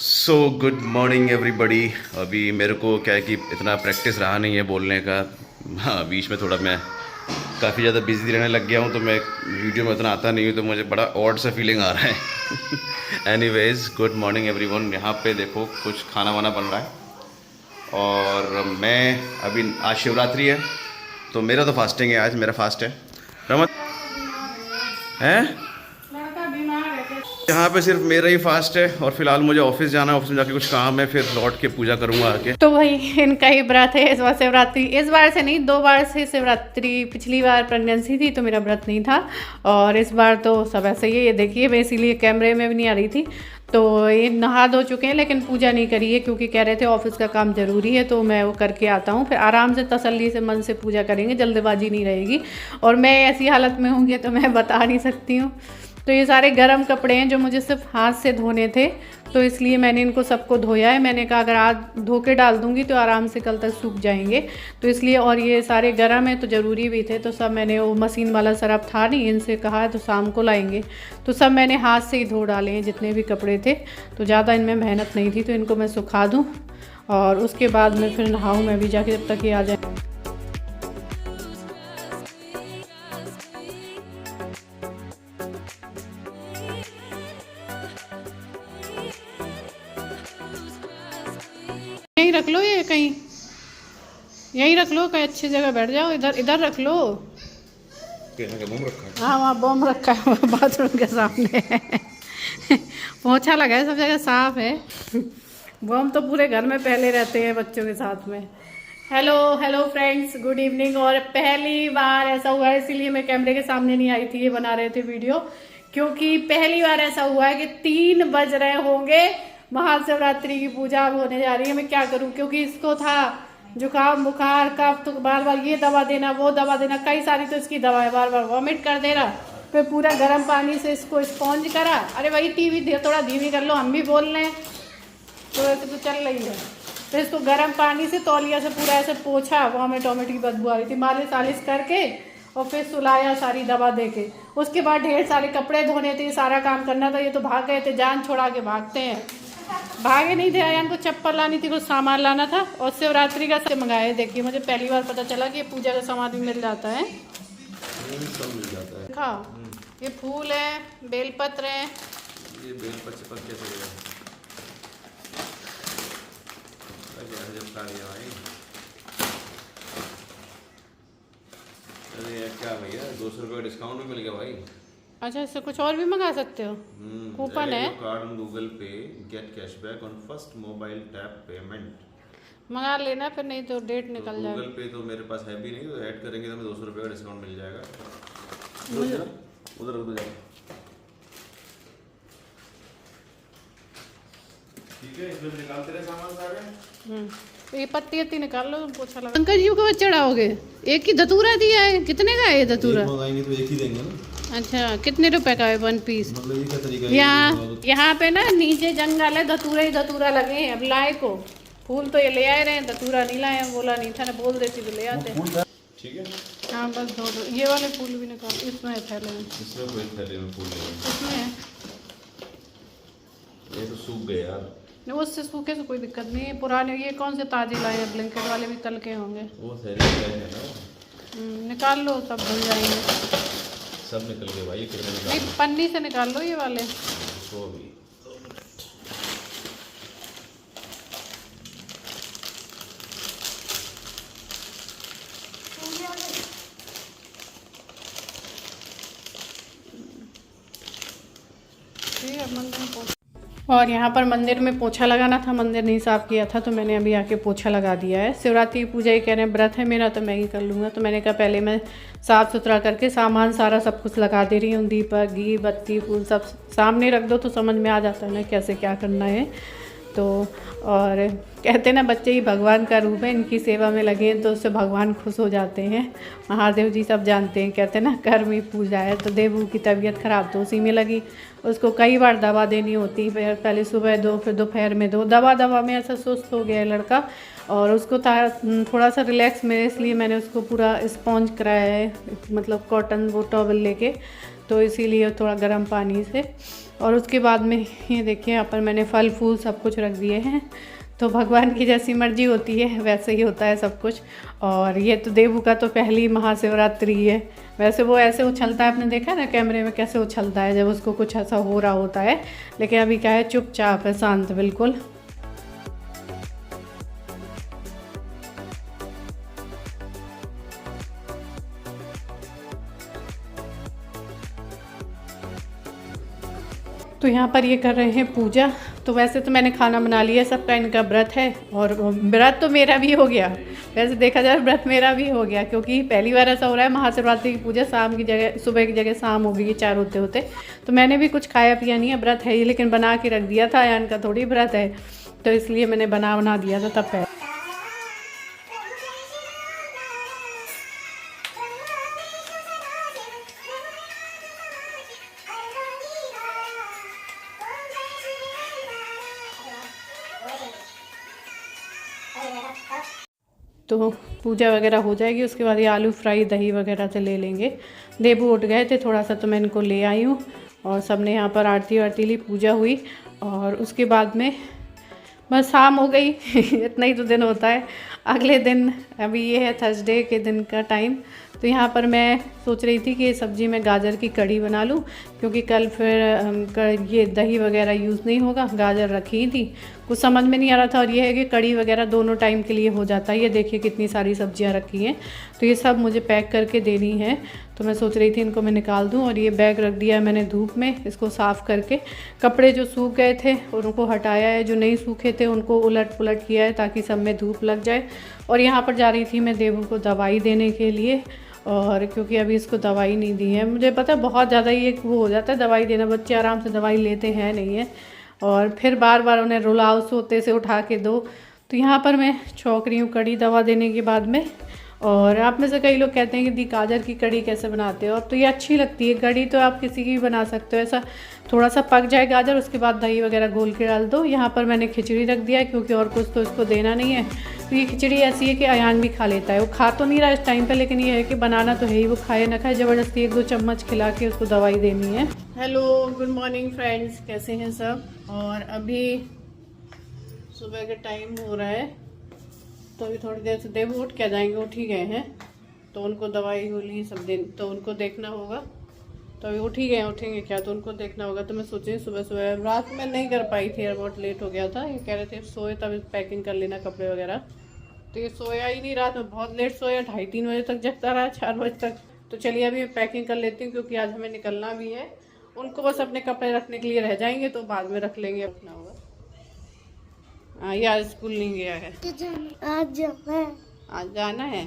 So good morning everybody. अभी मेरे को क्या है कि इतना प्रैक्टिस रहा नहीं है बोलने का। हाँ, बीच में थोड़ा मैं काफ़ी ज़्यादा बिजी रहने लग गया हूँ, तो मैं वीडियो में उतना आता नहीं हूँ, तो मुझे बड़ा ऑड सा फीलिंग आ रहा है। Anyways, good morning everyone. यहाँ पे देखो कुछ खाना वाना बन रहा है और मैं अभी, आज शिवरात्रि है तो मेरा तो फास्टिंग है, आज मेरा फास्ट है। रमन है यहाँ पे सिर्फ मेरा ही फास्ट है और फिलहाल मुझे ऑफिस जाना है। ऑफिस में जाके कुछ काम है, फिर लौट के पूजा करूँगा आके। तो वही इनका ही व्रत है इस बार शिवरात्रि। इस बार से नहीं, 2 बार से शिवरात्रि। पिछली बार प्रेगनेंसी थी तो मेरा व्रत नहीं था और इस बार तो सब ऐसे ही है। ये देखिए, मैं इसीलिए कैमरे में भी नहीं आ रही थी। तो ये नहा धो चुके हैं लेकिन पूजा नहीं करी है क्योंकि कह रहे थे ऑफिस का काम ज़रूरी है, तो मैं वो करके आता हूँ, फिर आराम से तसल्ली से मन से पूजा करेंगे, जल्दबाजी नहीं रहेगी। और मैं ऐसी हालत में होंगी तो मैं बता नहीं सकती हूँ। तो ये सारे गर्म कपड़े हैं जो मुझे सिर्फ हाथ से धोने थे, तो इसलिए मैंने इनको सबको धोया है। मैंने कहा अगर आज धो के डाल दूँगी तो आराम से कल तक सूख जाएंगे, तो इसलिए। और ये सारे गर्म हैं तो ज़रूरी भी थे, तो सब मैंने, वो मशीन वाला सरफ था नहीं, इनसे कहा है तो शाम को लाएंगे, तो सब मैंने हाथ से ही धो डाले हैं जितने भी कपड़े थे। तो ज़्यादा इनमें मेहनत नहीं थी, तो इनको मैं सुखा दूँ और उसके बाद मैं फिर नहाऊँ मैं भी जाके, जब तक ये आ जाए। यहीं रख लो, ये कहीं यहीं रख लो, कहीं अच्छी जगह बैठ जाओ। इधर इधर रख लो। बम रखा है? हाँ, वहाँ बम रखा है बाथरूम के सामने। पोछा लगा है, सब जगह साफ है। बम तो पूरे घर में पहले रहते हैं बच्चों के साथ में। Hello hello friends, good evening. और पहली बार ऐसा हुआ है, इसीलिए मैं कैमरे के सामने नहीं आई थी, ये बना रहे थे वीडियो, क्योंकि पहली बार ऐसा हुआ है कि 3 बज रहे होंगे, महाशिवरात्रि की पूजा होने जा रही है। मैं क्या करूं, क्योंकि इसको था जुकाम बुखार का, तो बार बार ये दवा देना वो दवा देना, कई सारी तो इसकी दवा है, बार बार वॉमिट कर दे रहा। फिर पूरा गर्म पानी से इसको स्पॉन्ज करा। अरे भाई टीवी थोड़ा धीमी कर लो, हम भी बोल रहे हैं, तो ऐसे तो चल रही है। फिर इसको गर्म पानी से तौलिया से पूरा ऐसे पोछा, वॉमिट वॉमिट की बदबू आ रही थी, मालिश वालिश करके और फिर सुलाया सारी दवा दे के। उसके बाद ढेर सारे कपड़े धोने थे, सारा काम करना था। ये तो भाग गए थे, जान छोड़ा के भागते हैं। भागे नहीं थे, आयान को चप्पल लानी थी, कुछ सामान लाना था और शिवरात्रि का से मंगाए। देखिए, मुझे पहली बार पता चला कि पूजा का सामान भी मिल जाता है। सब मिल जाता है। हाँ, ये फूल है, बेलपत्र है। ये बेलपत्र पर कैसे लगा? जब भाई, अरे यार क्या भैया, 200 रुपये का डिस्काउंट भी मिल गया भाई। अच्छा, इससे कुछ और भी मंगा सकते हो? कूपन है। कार्ड ऑन गूगल पे, gate cashback on first mobile tap payment. मंगा लेना, फिर नहीं तो डेट निकल जाएगी। गूगल पे तो मेरे पास है भी नहीं, तो ऐड करेंगे तो हमें 200 रुपये का डिस्काउंट मिल जाएगा। उधर उधर जाओ। ठीक है, इसमें निकालते रहे सामान सारे। ये पत्ती वत्ती निकाल लो, पोछा लगा। शंकर जी को चढ़ाओगे? एक ही धतूरा दिया है, कितने का है ये धतूरा? मंगाएंगे तो एक ही देंगे ना। अच्छा, कितने रुपए का है 1 पीस? मतलब ये क्या तरीका है? यहाँ पे ना नीचे जंगल है, धतूरा ही धतूरा लगे हैं। अब लाए को फूल तो ये ले आए रहे हैं, धतूरा नहीं लाए। बोला नहीं था ना, बोल देती तो ले आते। ठीक है, हाँ बस दो। ये वाले फूल भी निकाल, इसमें है थैले में। इसमें कोई थैले में फूल नहीं है। इसमें है। ये तो सूख गए यार। नहीं, उससे सूखे से कोई दिक्कत नहीं है। पुराने ये कौन से ताजे लाए हैं? ब्लैंकेट वाले भी तल के होंगे। वो थैले है ना। निकाल लो, सब धुल जाएंगे। सब निकल गए भाई, कितने निकाल? नहीं, पन्नी से निकाल लो ये वाले। तो भी ठीक है, मंदिर में पोछा। और यहाँ पर मंदिर में पोछा लगाना था, मंदिर नहीं साफ़ किया था, तो मैंने अभी आके पोछा लगा दिया है। शिवरात्रि की पूजा ही कह रहे हैं, व्रत है मेरा तो मैं ही कर लूँगा, तो मैंने कहा पहले मैं साफ़ सुथरा करके सामान सारा सब कुछ लगा दे रही हूँ। दीपक, घी, बत्ती, फूल सब सामने रख दो तो समझ में आ जाता है ना कैसे क्या करना है। तो और कहते हैं ना, बच्चे ही भगवान का रूप है, इनकी सेवा में लगे हैं तो उससे भगवान खुश हो जाते हैं। महादेव जी सब जानते हैं, कहते हैं ना कर्म ही पूजा है। तो देवू की तबीयत ख़राब तो उसी में लगी, उसको कई बार दवा देनी होती है, पहले सुबह दो, फिर दोपहर में दो। दवा में ऐसा सुस्त हो गया है लड़का, और उसको था थोड़ा सा रिलैक्स में, इसलिए मैंने उसको पूरा स्पॉन्ज कराया है, मतलब कॉटन वो टॉवल लेके। तो इसीलिए थोड़ा गर्म पानी से। और उसके बाद में ये देखिए यहाँ पर मैंने फल फूल सब कुछ रख दिए हैं। तो भगवान की जैसी मर्जी होती है वैसे ही होता है सब कुछ। और ये तो देवू का तो पहली महाशिवरात्रि है। वैसे वो ऐसे उछलता है, आपने देखा ना कैमरे में कैसे उछलता है जब उसको कुछ ऐसा हो रहा होता है, लेकिन अभी क्या है चुपचाप है, शांत बिल्कुल। तो यहाँ पर ये कर रहे हैं पूजा। तो वैसे तो मैंने खाना बना लिया, सबका इनका व्रत है और व्रत तो मेरा भी हो गया। वैसे देखा जाए व्रत मेरा भी हो गया, क्योंकि पहली बार ऐसा हो रहा है महाशिवरात्रि की पूजा शाम की जगह सुबह की जगह शाम हो गई 4 होते होते। तो मैंने भी कुछ खाया पिया नहीं है, व्रत है ही, लेकिन बना के रख दिया था। अयान का थोड़ी व्रत है, तो इसलिए मैंने बना दिया था तब पहले। तो पूजा वगैरह हो जाएगी, उसके बाद ये आलू फ्राई दही वगैरह से ले लेंगे। देबू उठ गए थे थोड़ा सा, तो मैं इनको ले आई हूँ और सबने यहाँ पर आरती वारती ली, पूजा हुई। और उसके बाद में बस शाम हो गई इतना ही तो दिन होता है। अगले दिन अभी ये है थर्सडे के दिन का टाइम। तो यहाँ पर मैं सोच रही थी कि ये सब्ज़ी में गाजर की कड़ी बना लूँ, क्योंकि कल फिर ये दही वगैरह यूज़ नहीं होगा। गाजर रखी ही थी, कुछ समझ में नहीं आ रहा था। और ये है कि कड़ी वगैरह दोनों टाइम के लिए हो जाता है। ये देखिए कितनी सारी सब्जियाँ रखी हैं, तो ये सब मुझे पैक करके देनी है। तो मैं सोच रही थी इनको मैं निकाल दूँ। और ये बैग रख दिया है मैंने धूप में, इसको साफ़ करके। कपड़े जो सूख गए थे उनको हटाया है, जो नहीं सूखे थे उनको उलट पुलट किया है ताकि सब में धूप लग जाए। और यहाँ पर जा रही थी मैं देवू को दवाई देने के लिए, और क्योंकि अभी इसको दवाई नहीं दी है। मुझे पता है बहुत ज़्यादा ये वो हो जाता है दवाई देना, बच्चे आराम से दवाई लेते हैं नहीं है, और फिर बार बार उन्हें रुलाओ, सोते से उठा के दो। तो यहाँ पर मैं छौंक रही हूँ कड़ी दवा देने के बाद में। और आप में से कई लोग कहते हैं कि दी गाजर की कड़ी कैसे बनाते हो, अब तो ये अच्छी लगती है कड़ी, तो आप किसी की भी बना सकते हो। ऐसा थोड़ा सा पक जाए गाजर, उसके बाद दही वगैरह घोल के डाल दो। यहाँ पर मैंने खिचड़ी रख दिया है, क्योंकि और कुछ तो इसको देना नहीं है। तो ये खिचड़ी ऐसी है कि अयान भी खा लेता है। वो खा तो नहीं रहा इस टाइम पे, लेकिन ये है कि बनाना तो है ही, वो खाए ना खाए ज़बरदस्ती 1-2 चम्मच खिला के उसको दवाई देनी है। हेलो गुड मॉर्निंग फ्रेंड्स, कैसे हैं सब। और अभी सुबह का टाइम हो रहा है, तो अभी थोड़ी देर से देव उठ के जाएंगे, उठ ही गए हैं। तो उनको दवाई गोली सब दिन तो उनको देखना होगा। तो अभी उठ ही गए, उठेंगे क्या तो उनको देखना होगा। तो मैं सोच रही सुबह सुबह, रात में नहीं कर पाई थी, बहुत लेट हो गया था। ये कह रहे थे सोए तब पैकिंग कर लेना कपड़े वगैरह, तो ये सोया ही नहीं, रात में बहुत लेट सोया, 2:30-3 बजे तक जगता रहा, 4 बजे तक। तो चलिए अभी मैं पैकिंग कर लेती हूँ, क्योंकि आज हमें निकलना भी है। उनको बस अपने कपड़े रखने के लिए रह जाएंगे, तो बाद में रख लेंगे, रखना होगा। हाँ, ये आज स्कूल नहीं गया है, आज जाना है।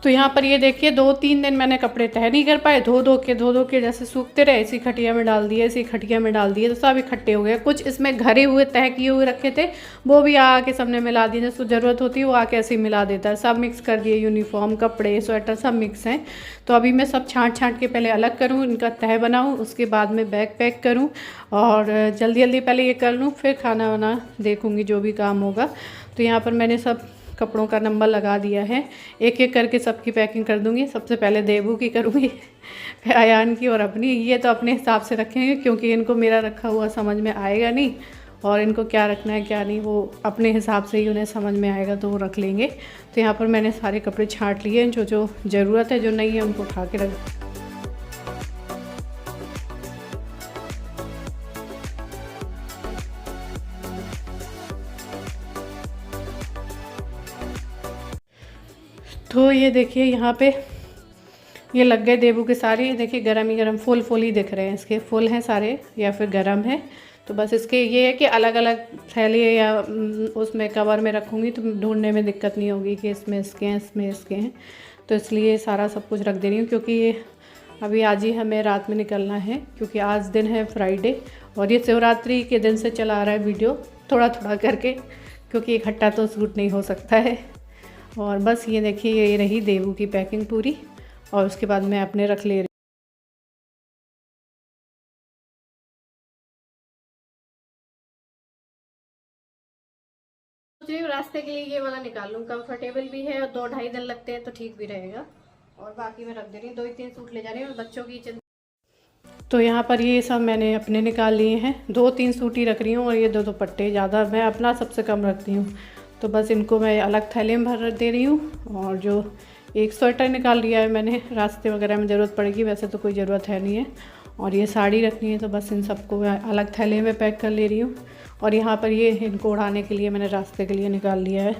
तो यहाँ पर ये देखिए 2-3 दिन मैंने कपड़े तह नहीं कर पाए, धो धो के जैसे सूखते रहे, इसी खटिया में डाल दिए, इसी खटिया में डाल दिए, तो सब इकट्ठे हो गए। कुछ इसमें घरे हुए तह किए हुए रखे थे, वो भी आके सबने मिला दिए, जिसको ज़रूरत होती है वो आके ऐसे ही मिला देता है। सब मिक्स कर दिए, यूनिफॉर्म, कपड़े, स्वेटर सब मिक्स हैं। तो अभी मैं सब छाँट के पहले अलग करूँ, इनका तह बनाऊँ, उसके बाद में बैग पैक करूँ, और जल्दी पहले ये कर लूँ, फिर खाना वाना देखूँगी जो भी काम होगा। तो यहाँ पर मैंने सब कपड़ों का नंबर लगा दिया है, एक एक करके सबकी पैकिंग कर दूंगी। सबसे पहले देवू की करूँगी, फिर अयान की और अपनी। ये तो अपने हिसाब से रखेंगे, क्योंकि इनको मेरा रखा हुआ समझ में आएगा नहीं, और इनको क्या रखना है क्या नहीं वो अपने हिसाब से ही उन्हें समझ में आएगा, तो वो रख लेंगे। तो यहाँ पर मैंने सारे कपड़े छाँट लिए, जो जो ज़रूरत है, जो नहीं है उनको उठा के रख। तो ये देखिए यहाँ पे ये लग गए देवू के सारे। देखिए गरम ही गरम फुल ही दिख रहे हैं, इसके फुल हैं सारे या फिर गरम है। तो बस इसके ये है कि अलग अलग थैली या उसमें कवर में रखूँगी, तो ढूंढने में दिक्कत नहीं होगी कि इसमें इसके हैं, इसमें इसके हैं। तो इसलिए सारा सब कुछ रख दे रही हूँ, क्योंकि ये अभी आज ही हमें रात में निकलना है, क्योंकि आज दिन है फ्राइडे, और ये शिवरात्रि के दिन से चला आ रहा है वीडियो थोड़ा करके, क्योंकि इकट्ठा तो शूट नहीं हो सकता है। और बस ये देखिए ये रही देवू की पैकिंग पूरी, और उसके बाद मैं अपने रख ले रही। रास्ते के लिए ये वाला निकाल लूँ, कंफर्टेबल भी है और 2-2.5 दिन लगते हैं, तो ठीक भी रहेगा। और बाकी मैं रख दे रही हूँ, 2-3 सूट ले जा रही हूँ, बच्चों की तो यहाँ पर ये सब मैंने अपने निकाल लिए हैं। 2-3 सूटी रख रही हूँ और ये 2 दुपट्टे, ज़्यादा मैं अपना सबसे कम रखती हूँ। तो बस इनको मैं अलग थैले में भर दे रही हूँ। और जो एक स्वेटर निकाल लिया है मैंने, रास्ते वगैरह में ज़रूरत पड़ेगी, वैसे तो कोई ज़रूरत है नहीं है। और ये साड़ी रखनी है, तो बस इन सबको मैं अलग थैले में पैक कर ले रही हूँ। और यहाँ पर ये इनको उड़ाने के लिए मैंने रास्ते के लिए निकाल लिया है।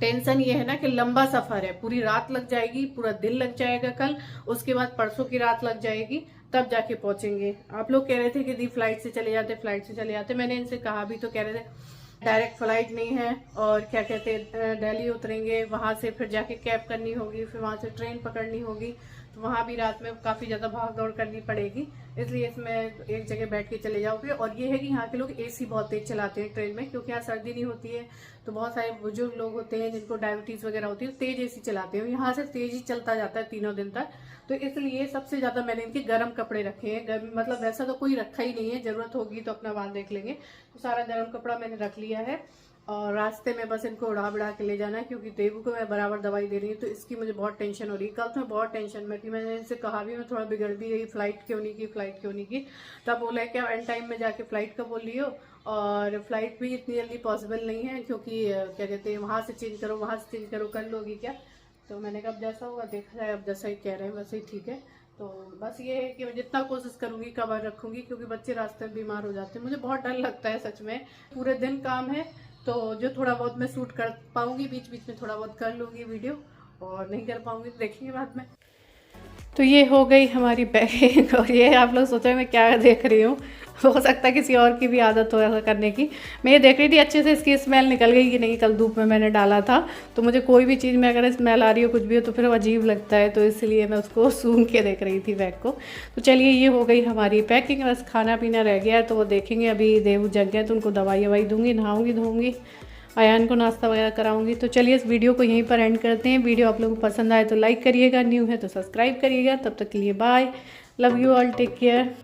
टेंशन ये है ना कि लंबा सफ़र है, पूरी रात लग जाएगी, पूरा दिन लग जाएगा कल, उसके बाद परसों की रात लग जाएगी, तब जाके पहुंचेंगे। आप लोग कह रहे थे कि दी फ्लाइट से चले जाते, फ्लाइट से चले जाते। मैंने इनसे कहा भी तो कह रहे थे डायरेक्ट फ्लाइट नहीं है, और क्या कहते हैं दिल्ली उतरेंगे, वहां से फिर जाके कैब करनी होगी, फिर वहां से ट्रेन पकड़नी होगी, तो वहाँ भी रात में काफ़ी ज़्यादा भाग दौड़ करनी पड़ेगी। इसलिए इसमें एक जगह बैठ के चले जाओगे। और ये है कि यहाँ के लोग एसी बहुत तेज चलाते हैं ट्रेन में, क्योंकि यहाँ सर्दी नहीं होती है, तो बहुत सारे बुजुर्ग लोग होते हैं जिनको डायबिटीज़ वगैरह होती है, तेज एसी चलाते हैं। यहाँ से तेज ही चलता जाता है 3 दिन तक। तो इसलिए सबसे ज़्यादा मैंने इनके गर्म कपड़े रखे हैं। मतलब वैसा तो कोई रखा ही नहीं है, ज़रूरत होगी तो अपना बाद देख लेंगे। तो सारा गर्म कपड़ा मैंने रख लिया है। और रास्ते में बस इनको उड़ा बढ़ा के ले जाना है, क्योंकि देवू को मैं बराबर दवाई दे रही हूँ, तो इसकी मुझे बहुत टेंशन हो रही है। कल तो मैं बहुत टेंशन में थी, मैंने इनसे कहा भी, मैं थोड़ा बिगड़ भी गई, फ्लाइट क्यों नहीं की, फ्लाइट क्यों नहीं की। तब बोला कि एंड टाइम में जाके फ्लाइट का बोल रही हो, और फ्लाइट भी इतनी जल्दी पॉसिबल नहीं है, क्योंकि क्या कहते हैं वहाँ से चेंज करो, वहाँ से चेंज करो, कर लोगी क्या। तो मैंने कहा जैसा होगा देखा जाए, अब जैसा ही कह रहे हैं वैसे ही ठीक है। तो बस ये है कि मैं जितना कोशिश करूँगी कवर रखूँगी, क्योंकि बच्चे रास्ते में बीमार हो जाते हैं। मुझे बहुत डर लगता है सच में, पूरे दिन काम है, तो जो थोड़ा बहुत मैं शूट कर पाऊँगी, बीच बीच में थोड़ा बहुत कर लूँगी वीडियो, और नहीं कर पाऊँगी तो देखेंगे बाद में। तो ये हो गई हमारी पैकिंग। और ये आप लोग सोच रहे हैं मैं क्या देख रही हूँ, हो सकता है किसी और की भी आदत हो ऐसा करने की। मैं ये देख रही थी अच्छे से इसकी स्मेल निकल गई कि नहीं, कल धूप में मैंने डाला था। तो मुझे कोई भी चीज़ में अगर स्मेल आ रही हो, कुछ भी हो, तो फिर अजीब लगता है, तो इसलिए मैं उसको सूंघ के देख रही थी बैग को। तो चलिए ये हो गई हमारी पैकिंग, बस खाना पीना रह गया है, तो वो देखेंगे। अभी देव जग गया तो उनको दवाई ववाई दूँगी, नहाऊँगी धोऊँगी, आयान को नाश्ता वगैरह कराऊंगी। तो चलिए इस वीडियो को यहीं पर एंड करते हैं। वीडियो आप लोगों को पसंद आए तो लाइक करिएगा, न्यू है तो सब्सक्राइब करिएगा। तब तक के लिए bye, love you all, take care.